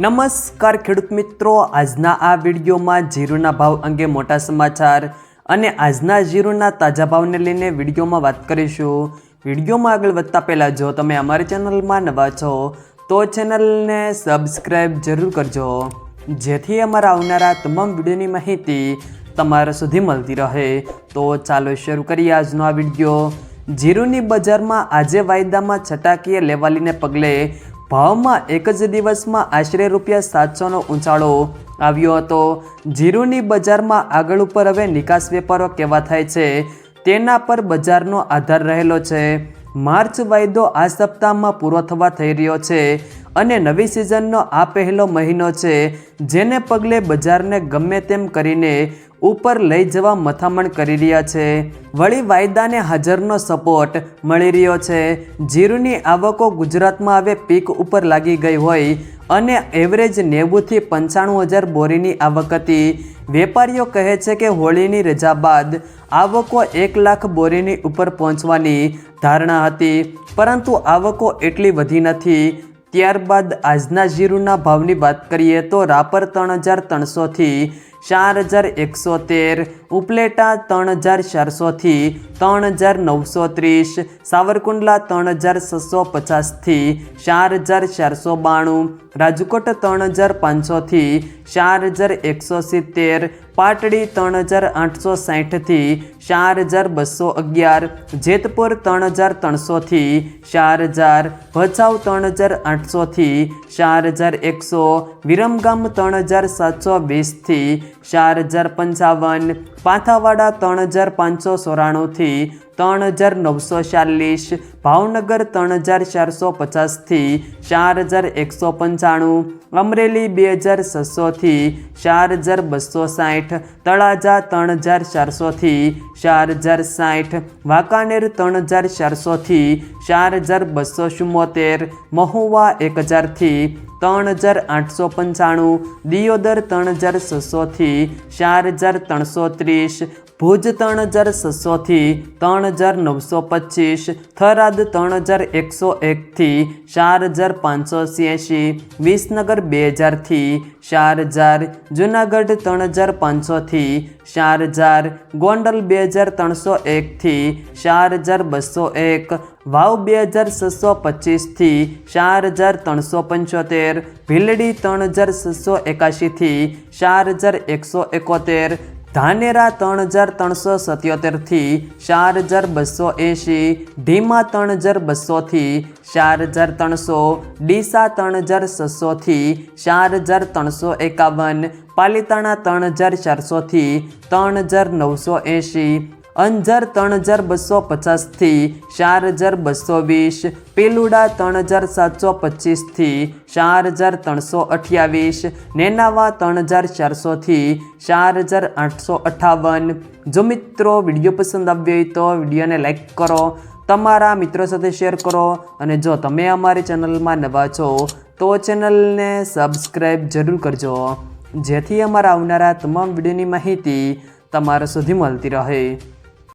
નમસ્કાર ખેડૂત મિત્રો, આજના આ વિડીયોમાં જીરુના ભાવ અંગે મોટા સમાચાર અને આજના જીરુના તાજા ભાવને લઈને વિડીયોમાં વાત કરીશું। વિડીયોમાં આગળ વધતા પહેલાં જો તમે અમારી ચેનલમાં નવા છો તો ચેનલને સબસ્ક્રાઈબ જરૂર કરજો, જેથી અમારા આવનારા તમામ વિડીયોની માહિતી તમારા સુધી મળતી રહે। તો ચાલો શરૂ કરીએ આજનો આ વિડીયો। જીરુની બજારમાં આજે વાયદામાં છટાકીય લેવાલીને પગલે ભાવમાં એક જ દિવસમાં આશરે ₹700નો ઉછાળો આવ્યો હતો। જીરુની બજારમાં આગળ ઉપર હવે નિકાસ વેપારો કેવા થાય છે તેના પર બજારનો આધાર રહેલો છે। માર્ચ વાયદો આ સપ્તાહમાં પૂરો થવા થઈ રહ્યો છે અને નવી સિઝનનો આ પહેલો મહિનો છે, જેને પગલે બજારને ગમે તેમ કરીને ઉપર લઈ જવા મથામણ કરી રહ્યા છે। વળી વાયદાને હાજરનો સપોર્ટ મળી રહ્યો છે। જીરુની આવકો ગુજરાતમાં હવે પીક ઉપર લાગી ગઈ હોય અને એવરેજ 90થી 95,000 બોરીની આવક હતી। વેપારીઓ કહે છે કે હોળીની રજા બાદ આવકો 1 લાખ બોરીની ઉપર પહોંચવાની ધારણા હતી, પરંતુ આવકો એટલી વધી નથી। ત્યારબાદ આજના જીરુના ભાવની વાત કરીએ તો રાપર 3,300થી 4,113, ઉપલેટા 3,400થી 3,930, સાવરકુંડલા 3,650થી 4,492, રાજકોટ 3,500થી 4,170, પાટડી 3,860થી 4,211, જેતપુર 3,300થી 4,000, ભચાઉ 3,800થી 4,100, વિરમગામ 3,720થી 4,055, પાથાવાડા 3,594થી 3,940, ભાવનગર 3,450થી 4,195, અમરેલી 2,600થી 4,260, તળાજા 3,400થી 4,060, વાંકાનેર 3,400થી 4,274, મહુવા 1,000થી 3,895, દિયોદર 3,600થી 4,330, ભુજ 3,600થી 3,925, થરાદ 3,101થી 4,586, વિસનગર 2,000થી 4,000, જુનાગઢ 3,500થી 4,000, ગોંડલ 2,301થી 4,201, વાવ 2,625થી 4,375, ભીલડી 3,681થી 4,171, ધાનેરા 3,377થી 4,280, ઢીમા 3,200થી 4,300, ડીસા 3,600થી 4,351, પાલીતાણા 3,400થી 3,980, અંજાર 3,250થી 4,220, પેલુડા 3,725થી 4,328, નેનાવા 3,400થી 4,858। જો મિત્રો વિડીયો પસંદ આવ્યો હોય તો વિડીયોને લાઈક કરો, તમારા મિત્રો સાથે શેર કરો અને જો તમે અમારી ચેનલમાં નવા છો તો ચેનલને સબસ્ક્રાઈબ જરૂર કરજો, જેથી અમારા આવનારા તમામ વિડીયોની માહિતી તમારા સુધી મળતી રહે।